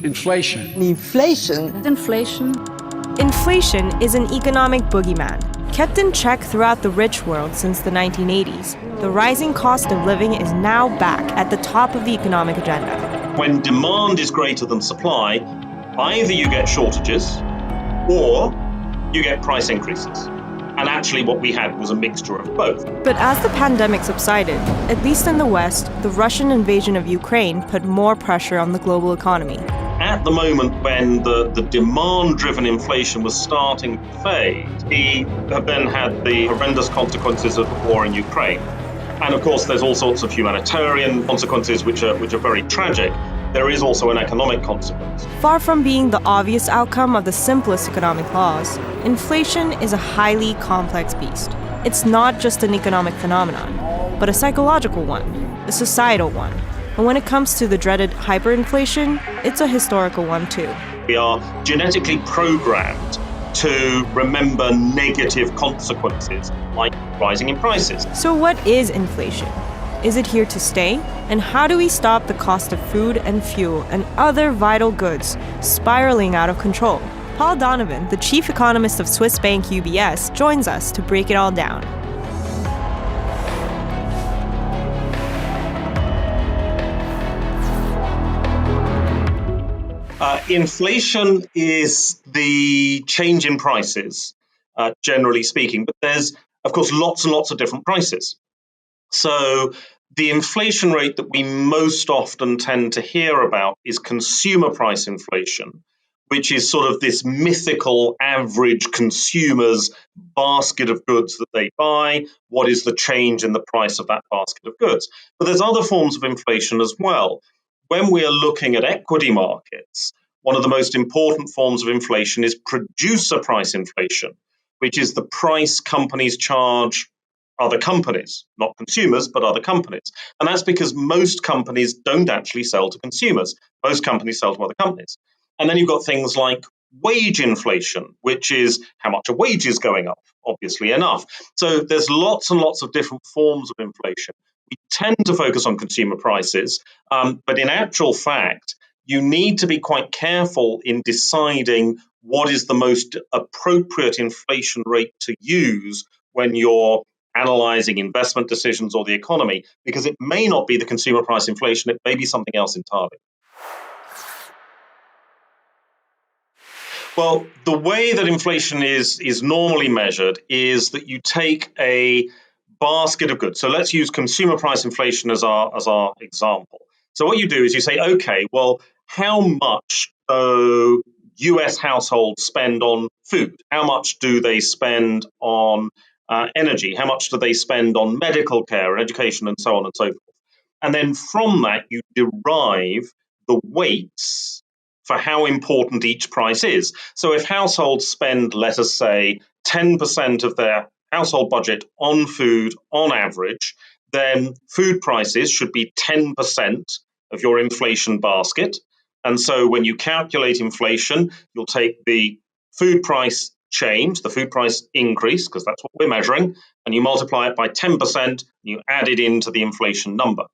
Inflation. Inflation. Inflation. Inflation is an economic boogeyman, kept in check throughout the rich world since the 1980s. The rising cost of living is now back at the top of the economic agenda. When demand is greater than supply, either you get shortages or you get price increases. And actually what we had was a mixture of both. But as the pandemic subsided, at least in the West, the Russian invasion of Ukraine put more pressure on the global economy. At the moment when the demand-driven inflation was starting to fade, we have then had the horrendous consequences of the war in Ukraine. And of course, there's all sorts of humanitarian consequences which are very tragic. There is also an economic consequence. Far from being the obvious outcome of the simplest economic laws, inflation is a highly complex beast. It's not just an economic phenomenon, but a psychological one, a societal one. And when it comes to the dreaded hyperinflation, it's a historical one too. We are genetically programmed to remember negative consequences, like rising in prices. So what is inflation? Is it here to stay? And how do we stop the cost of food and fuel and other vital goods spiraling out of control? Paul Donovan, the chief economist of Swiss bank UBS, joins us to break it all down. Inflation is the change in prices, generally speaking, but there's, of course, lots and lots of different prices. So the inflation rate that we most often tend to hear about is consumer price inflation, which is sort of this mythical average consumer's basket of goods that they buy. What is the change in the price of that basket of goods? But there's other forms of inflation as well. When we are looking at equity markets, one of the most important forms of inflation is producer price inflation, which is the price companies charge other companies, not consumers, but other companies. And that's because most companies don't actually sell to consumers. Most companies sell to other companies. And then you've got things like wage inflation, which is how much a wage is going up, obviously enough. So there's lots and lots of different forms of inflation. We tend to focus on consumer prices, but in actual fact, you need to be quite careful in deciding what is the most appropriate inflation rate to use when you're analyzing investment decisions or the economy, because it may not be the consumer price inflation, it may be something else entirely. Well, the way that inflation is normally measured is that you take a basket of goods. So let's use consumer price inflation as our example. So what you do is you say, okay, well, how much do US households spend on food? How much do they spend on energy? How much do they spend on medical care and education and so on and so forth? And then from that, you derive the weights for how important each price is. So if households spend, let us say, 10% of their household budget on food on average, then food prices should be 10% of your inflation basket. And so when you calculate inflation, you'll take the food price change, the food price increase, because that's what we're measuring, and you multiply it by 10%, and you add it into the inflation number.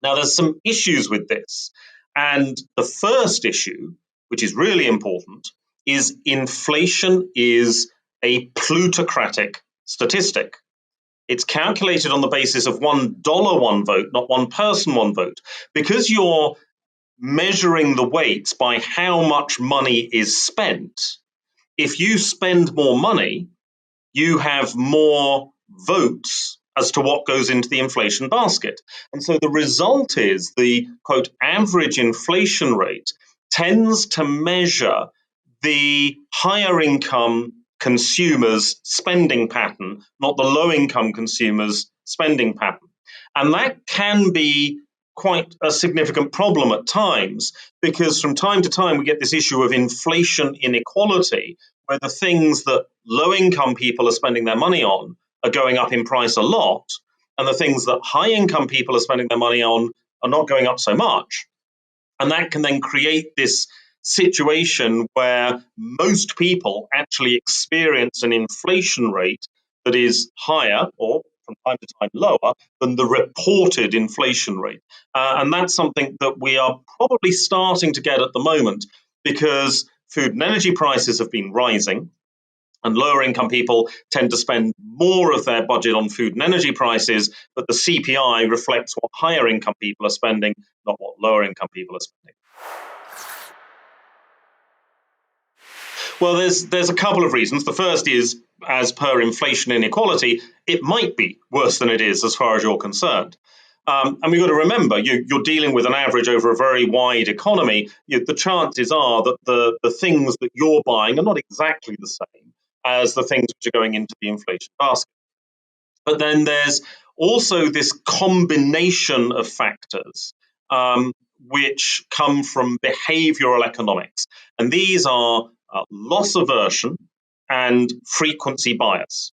Now, there's some issues with this. And the first issue, which is really important, is inflation is a plutocratic statistic. It's calculated on the basis of $1 one vote, not one person one vote. Because you're measuring the weights by how much money is spent, if you spend more money, you have more votes as to what goes into the inflation basket. And so the result is the, quote, average inflation rate tends to measure the higher income consumers' spending pattern, not the low income consumers' spending pattern. And that can be quite a significant problem at times, because from time to time we get this issue of inflation inequality, where the things that low income people are spending their money on are going up in price a lot, and the things that high income people are spending their money on are not going up so much. And that can then create this situation where most people actually experience an inflation rate that is higher, or from time to time lower than the reported inflation rate. And that's something that we are probably starting to get at the moment because food and energy prices have been rising. And lower income people tend to spend more of their budget on food and energy prices, but the CPI reflects what higher income people are spending, not what lower income people are spending. Well, there's a couple of reasons. The first is, as per inflation inequality, it might be worse than it is as far as you're concerned. And we've got to remember, you're dealing with an average over a very wide economy. The chances are that the things that you're buying are not exactly the same as the things which are going into the inflation basket. But then there's also this combination of factors which come from behavioral economics. And these are loss aversion and frequency bias.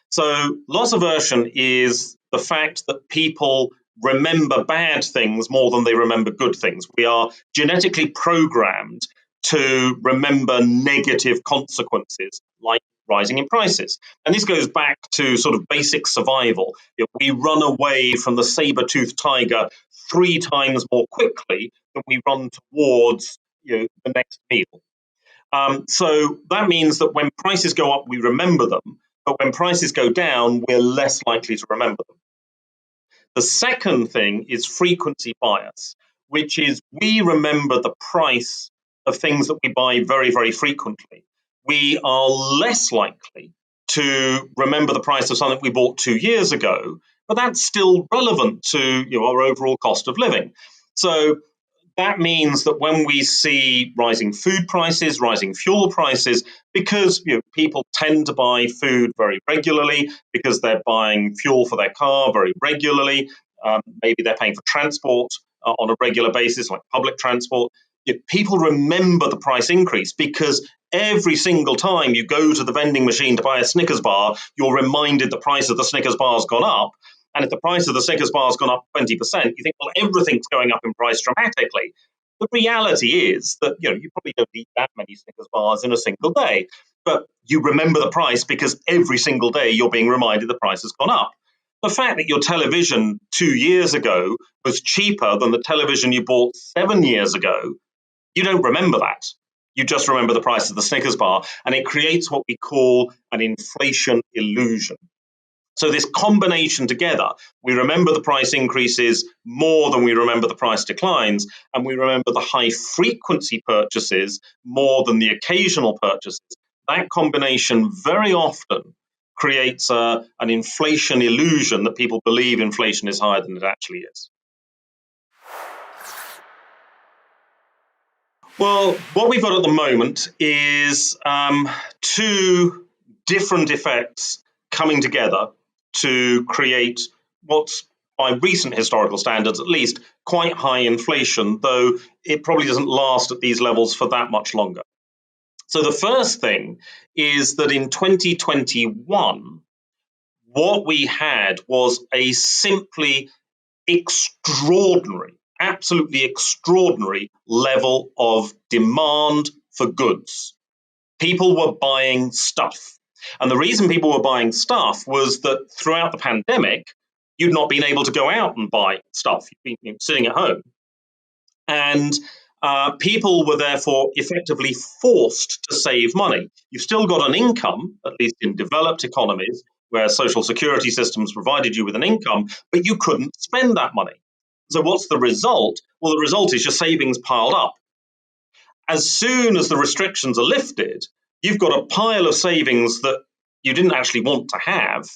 So, loss aversion is the fact that people remember bad things more than they remember good things. We are genetically programmed to remember negative consequences, like rising in prices. And this goes back to sort of basic survival. We run away from the saber-toothed tiger 3 times more quickly than we run towards the next meal. So that means that when prices go up, we remember them. But when prices go down, we're less likely to remember them. The second thing is frequency bias, which is we remember the price of things that we buy very, very frequently. We are less likely to remember the price of something we bought 2 years ago, but that's still relevant to our overall cost of living. So that means that when we see rising food prices, rising fuel prices, because people tend to buy food very regularly, because they're buying fuel for their car very regularly, maybe they're paying for transport on a regular basis, like public transport, people remember the price increase because every single time you go to the vending machine to buy a Snickers bar, you're reminded the price of the Snickers bar has gone up. And if the price of the Snickers bar has gone up 20%, you think, well, everything's going up in price dramatically. The reality is that you probably don't eat that many Snickers bars in a single day, but you remember the price because every single day you're being reminded the price has gone up. The fact that your television 2 years ago was cheaper than the television you bought 7 years ago, you don't remember that. You just remember the price of the Snickers bar, and it creates what we call an inflation illusion. So this combination together, we remember the price increases more than we remember the price declines, and we remember the high frequency purchases more than the occasional purchases. That combination very often creates an inflation illusion that people believe inflation is higher than it actually is. Well, what we've got at the moment is 2 different effects coming together to create what's, by recent historical standards at least, quite high inflation, though it probably doesn't last at these levels for that much longer. So the first thing is that in 2021, what we had was a simply extraordinary, absolutely extraordinary level of demand for goods. People were buying stuff. And the reason people were buying stuff was that throughout the pandemic, you'd not been able to go out and buy stuff. You'd been sitting at home. And people were therefore effectively forced to save money. You've still got an income, at least in developed economies, where social security systems provided you with an income, but you couldn't spend that money. So what's the result? Well, the result is your savings piled up. As soon as the restrictions are lifted, you've got a pile of savings that you didn't actually want to have.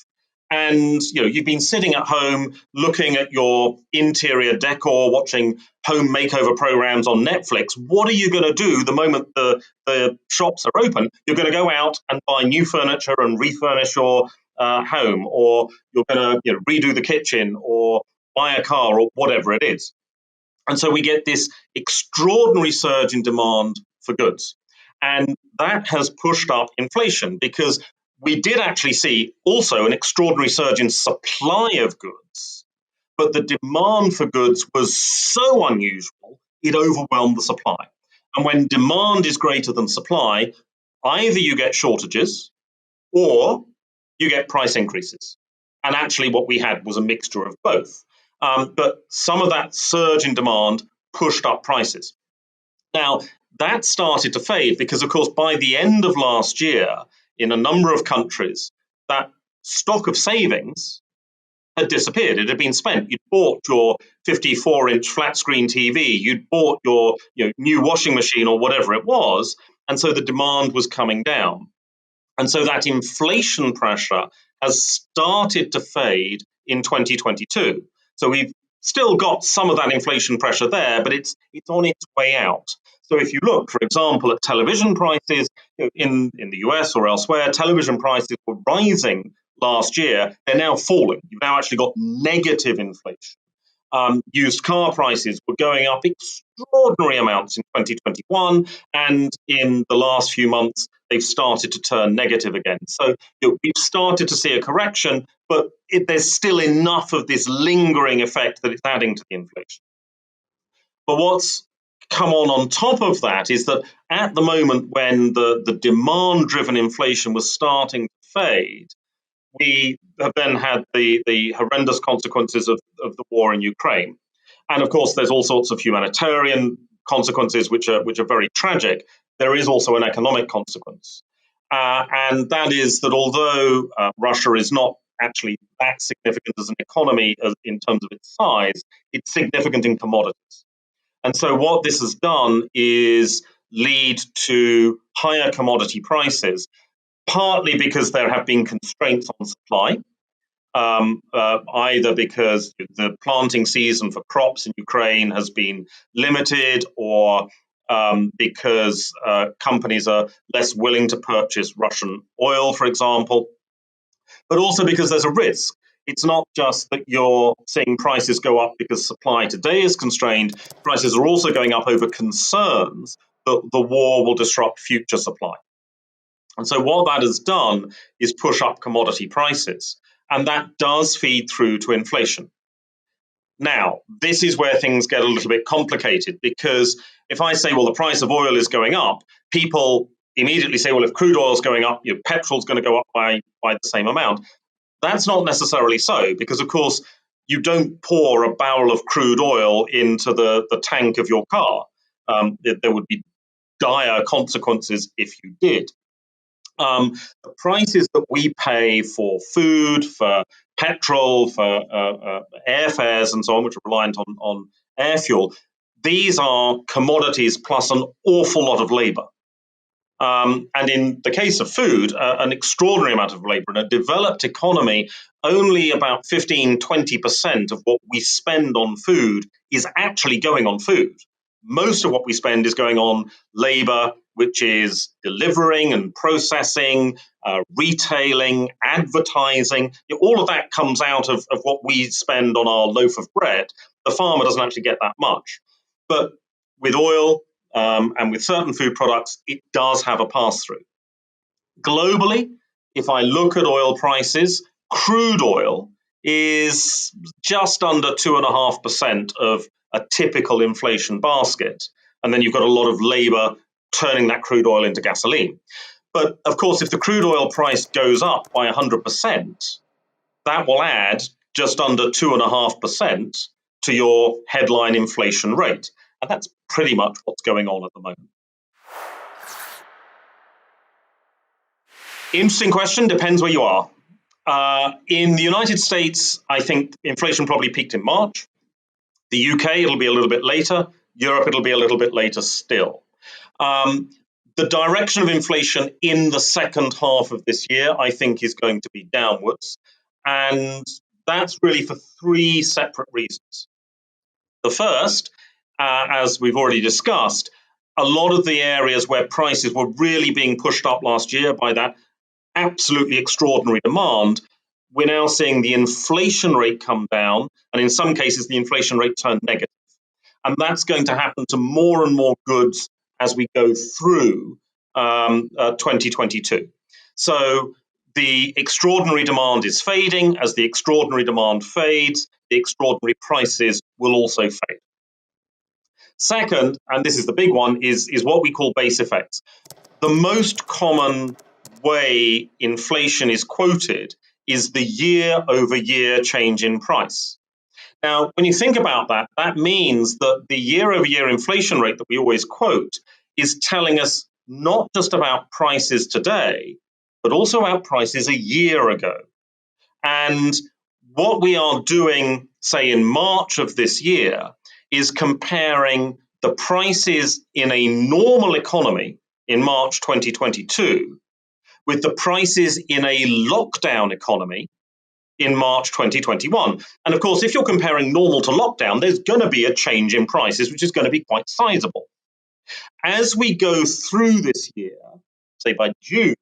And you've been sitting at home looking at your interior decor, watching home makeover programs on Netflix. What are you going to do the moment the shops are open? You're going to go out and buy new furniture and refurnish your home, or you're going to redo the kitchen or buy a car or whatever it is. And so we get this extraordinary surge in demand for goods. And that has pushed up inflation because we did actually see also an extraordinary surge in supply of goods, but the demand for goods was so unusual, it overwhelmed the supply. And when demand is greater than supply, either you get shortages or you get price increases. And actually, what we had was a mixture of both. But some of that surge in demand pushed up prices. Now, that started to fade because, of course, by the end of last year, in a number of countries, that stock of savings had disappeared. It had been spent. You'd bought your 54-inch flat screen TV, you'd bought your new washing machine or whatever it was, and so the demand was coming down. And so that inflation pressure has started to fade in 2022. So we've still got some of that inflation pressure there, but it's on its way out. So if you look, for example, at television prices in the US or elsewhere, television prices were rising last year. They're now falling. You've now actually got negative inflation. Used car prices were going up extraordinary amounts in 2021, and in the last few months, they've started to turn negative again. So we've started to see a correction, but there's still enough of this lingering effect that it's adding to the inflation. But what's come on top of that is that at the moment when the demand-driven inflation was starting to fade, we have then had the horrendous consequences of the war in Ukraine. And of course, there's all sorts of humanitarian consequences which are very tragic. There is also an economic consequence. And that is that although Russia is not actually that significant as an economy in terms of its size, it's significant in commodities. And so what this has done is lead to higher commodity prices, partly because there have been constraints on supply, either because the planting season for crops in Ukraine has been limited, or because companies are less willing to purchase Russian oil, for example, but also because there's a risk. It's not just that you're seeing prices go up because supply today is constrained. Prices are also going up over concerns that the war will disrupt future supply. And so what that has done is push up commodity prices, and that does feed through to inflation. Now, this is where things get a little bit complicated, because if I say, well, the price of oil is going up, people immediately say, well, if crude oil is going up, petrol's going to go up by the same amount. That's not necessarily so, because, of course, you don't pour a barrel of crude oil into the tank of your car. There would be dire consequences if you did. The prices that we pay for food, for petrol, for airfares and so on, which are reliant on air fuel, these are commodities plus an awful lot of labor. And in the case of food, an extraordinary amount of labor. In a developed economy, only about 15-20% of what we spend on food is actually going on food. Most of what we spend is going on labor, which is delivering and processing, retailing, advertising. All of that comes out of what we spend on our loaf of bread. The farmer doesn't actually get that much. But with oil and with certain food products, it does have a pass-through. Globally, if I look at oil prices, crude oil is just under 2.5% of a typical inflation basket. And then you've got a lot of labor turning that crude oil into gasoline. But of course, if the crude oil price goes up by 100%, that will add just under 2.5% to your headline inflation rate. And that's pretty much what's going on at the moment. Interesting question, depends where you are. In the United States, I think inflation probably peaked in March. The UK, it'll be a little bit later. Europe, it'll be a little bit later still. The direction of inflation in the second half of this year, I think, is going to be downwards. And that's really for three separate reasons. The first, as we've already discussed, a lot of the areas where prices were really being pushed up last year by that absolutely extraordinary demand, we're now seeing the inflation rate come down, and in some cases, the inflation rate turn negative. And that's going to happen to more and more goods as we go through 2022. So the extraordinary demand is fading. As the extraordinary demand fades, the extraordinary prices will also fade. Second, and this is the big one, is what we call base effects. The most common way inflation is quoted is the year-over-year change in price. Now, when you think about that, that means that the year-over-year inflation rate that we always quote is telling us not just about prices today, but also about prices a year ago. And what we are doing, say, in March of this year, is comparing the prices in a normal economy in March 2022 with the prices in a lockdown economy in March 2021. And of course, if you're comparing normal to lockdown, there's going to be a change in prices, which is going to be quite sizable. As we go through this year, say by June,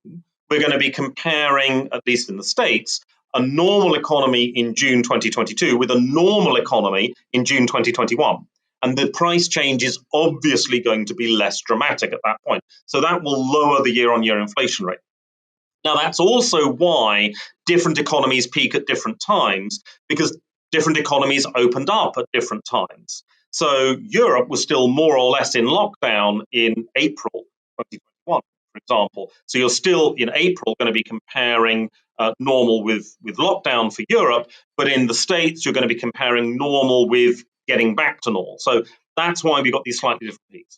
we're going to be comparing, at least in the States, a normal economy in June 2022 with a normal economy in June 2021. And the price change is obviously going to be less dramatic at that point. So that will lower the year-on-year inflation rate. Now, that's also why different economies peak at different times, because different economies opened up at different times. So Europe was still more or less in lockdown in April 2021, for example. So you're still in April going to be comparing normal with lockdown for Europe, but in the States, you're going to be comparing normal with getting back to normal. So that's why we've got these slightly different peaks.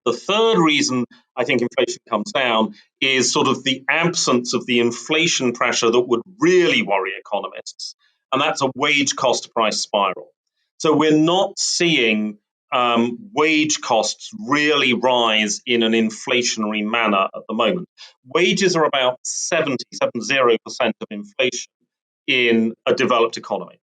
The third reason I think inflation comes down is sort of the absence of the inflation pressure that would really worry economists, and that's a wage cost price spiral. So we're not seeing wage costs really rise in an inflationary manner at the moment. Wages are about 70% of inflation in a developed economy.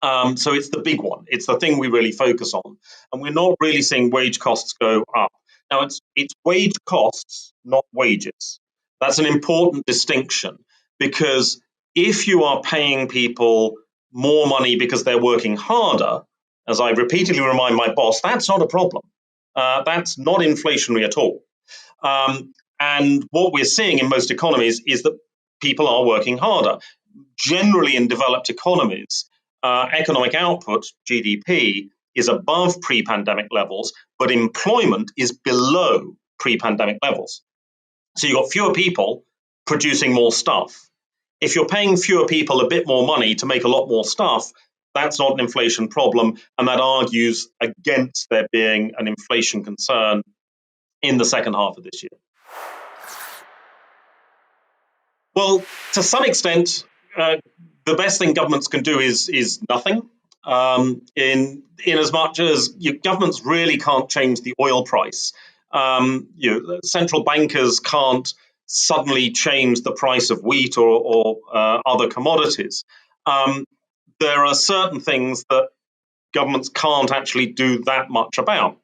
So it's the big one. It's the thing we really focus on. And we're not really seeing wage costs go up. Now, it's wage costs, not wages. That's an important distinction, because if you are paying people more money because they're working harder, as I repeatedly remind my boss, that's not a problem. That's not inflationary at all. And what we're seeing in most economies is that people are working harder. Generally, in developed economies, economic output, GDP, is above pre-pandemic levels, but employment is below pre-pandemic levels. So you've got fewer people producing more stuff. If you're paying fewer people a bit more money to make a lot more stuff, that's not an inflation problem, and that argues against there being an inflation concern in the second half of this year. Well, to some extent, the best thing governments can do is nothing. In as much as governments really can't change the oil price, central bankers can't suddenly change the price of wheat or other commodities. There are certain things that governments can't actually do that much about.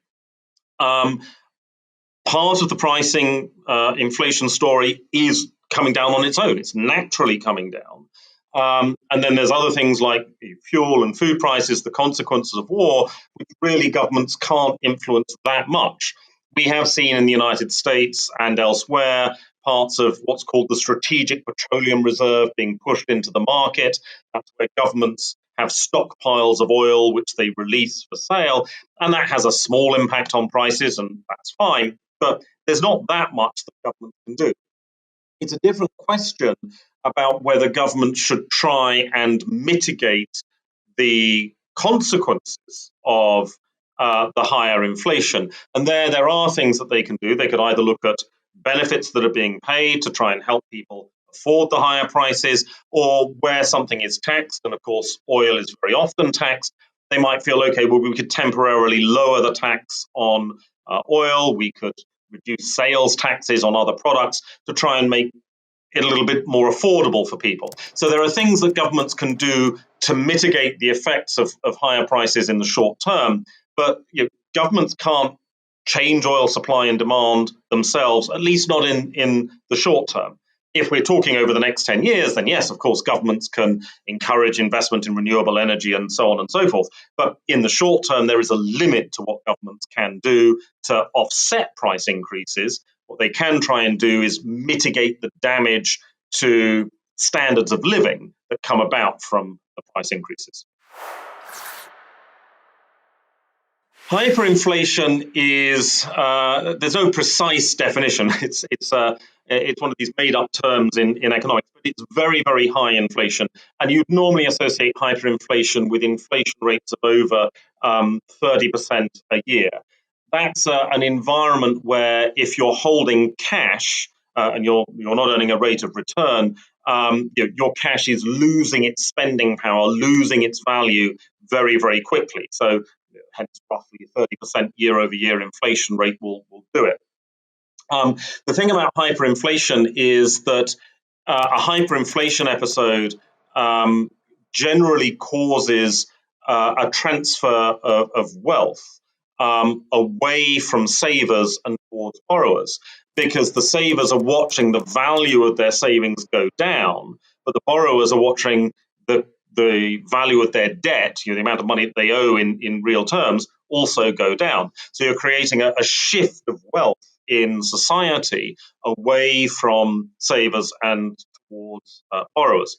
Part of the pricing inflation story is coming down on its own. It's naturally coming down. And then there's other things like fuel and food prices, the consequences of war, which really governments can't influence that much. We have seen in the United States and elsewhere parts of what's called the Strategic Petroleum Reserve being pushed into the market. That's where governments have stockpiles of oil which they release for sale, and that has a small impact on prices, and that's fine. But there's not that much that government can do. It's a different question about whether government should try and mitigate the consequences of the higher inflation. And there are things that they can do. They could either look at benefits that are being paid to try and help people afford the higher prices, or where something is taxed, and of course oil is very often taxed, they might feel, okay, well, we could temporarily lower the tax on oil, we could reduce sales taxes on other products to try and make it a little bit more affordable for people. So there are things that governments can do to mitigate the effects of higher prices in the short term, but governments can't change oil supply and demand themselves, at least not in the short term. If we're talking over the next 10 years, then yes, of course, governments can encourage investment in renewable energy and so on and so forth. But in the short term, there is a limit to what governments can do to offset price increases. What they can try and do is mitigate the damage to standards of living that come about from the price increases. Hyperinflation is, there's no precise definition. It's It's one of these made-up terms in economics, but it's very, very high inflation. And you'd normally associate hyperinflation with inflation rates of over 30% a year. That's an environment where if you're holding cash and you're not earning a rate of return, your cash is losing its spending power, losing its value very, very quickly. So hence roughly a 30% year-over-year inflation rate will do it. The thing about hyperinflation is that a hyperinflation episode generally causes a transfer of wealth away from savers and towards borrowers, because the savers are watching the value of their savings go down, but the borrowers are watching the value of their debt, the amount of money that they owe in real terms, also go down. So you're creating a shift of wealth in society away from savers and towards borrowers.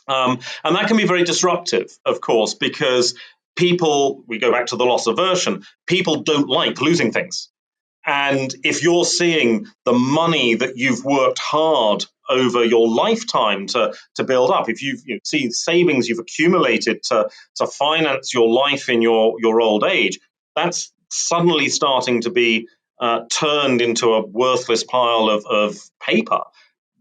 And that can be very disruptive, of course, because we go back to the loss aversion, people don't like losing things. And if you're seeing the money that you've worked hard over your lifetime to build up, if you've seen savings you've accumulated to finance your life in your old age, that's suddenly starting to be turned into a worthless pile of paper.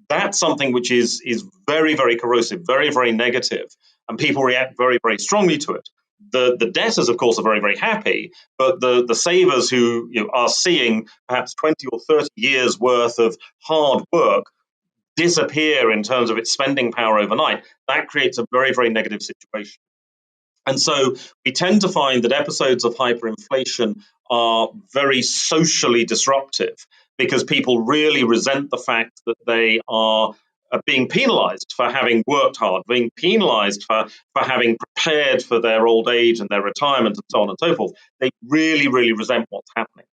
That's something which is very, very corrosive, very, very negative, and people react very, very strongly to it. The debtors, of course, are very, very happy, but the savers who are seeing perhaps 20 or 30 years worth of hard work disappear in terms of its spending power overnight, that creates a very, very negative situation. And so we tend to find that episodes of hyperinflation are very socially disruptive because people really resent the fact that they are being penalized for having worked hard, being penalized for having prepared for their old age and their retirement and so on and so forth. They really, really resent what's happening.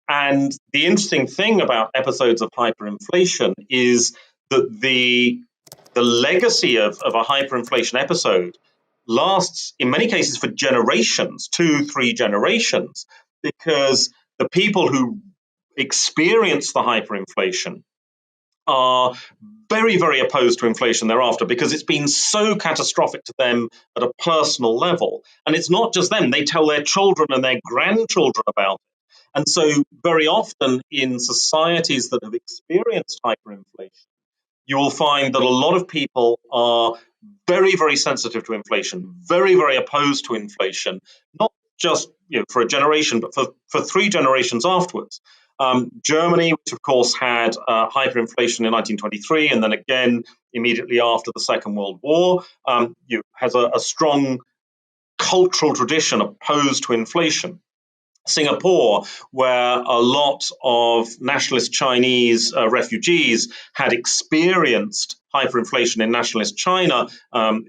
And the interesting thing about episodes of hyperinflation is that the legacy of a hyperinflation episode lasts, in many cases, for generations, 2-3 generations, because the people who experience the hyperinflation are very, very opposed to inflation thereafter because it's been so catastrophic to them at a personal level. And it's not just them, they tell their children and their grandchildren about it. And so very often in societies that have experienced hyperinflation, you will find that a lot of people are very, very sensitive to inflation, very, very opposed to inflation, not just for a generation, but for 3 generations afterwards. Germany, which of course had hyperinflation in 1923, and then again immediately after the Second World War, has a strong cultural tradition opposed to inflation. Singapore, where a lot of nationalist Chinese refugees had experienced hyperinflation in nationalist China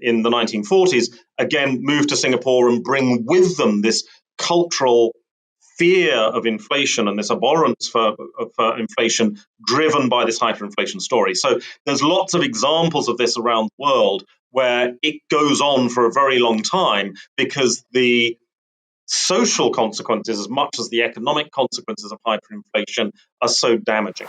in the 1940s, again moved to Singapore and bring with them this cultural fear of inflation and this abhorrence for inflation driven by this hyperinflation story. So there's lots of examples of this around the world where it goes on for a very long time because the social consequences, as much as the economic consequences of hyperinflation, are so damaging.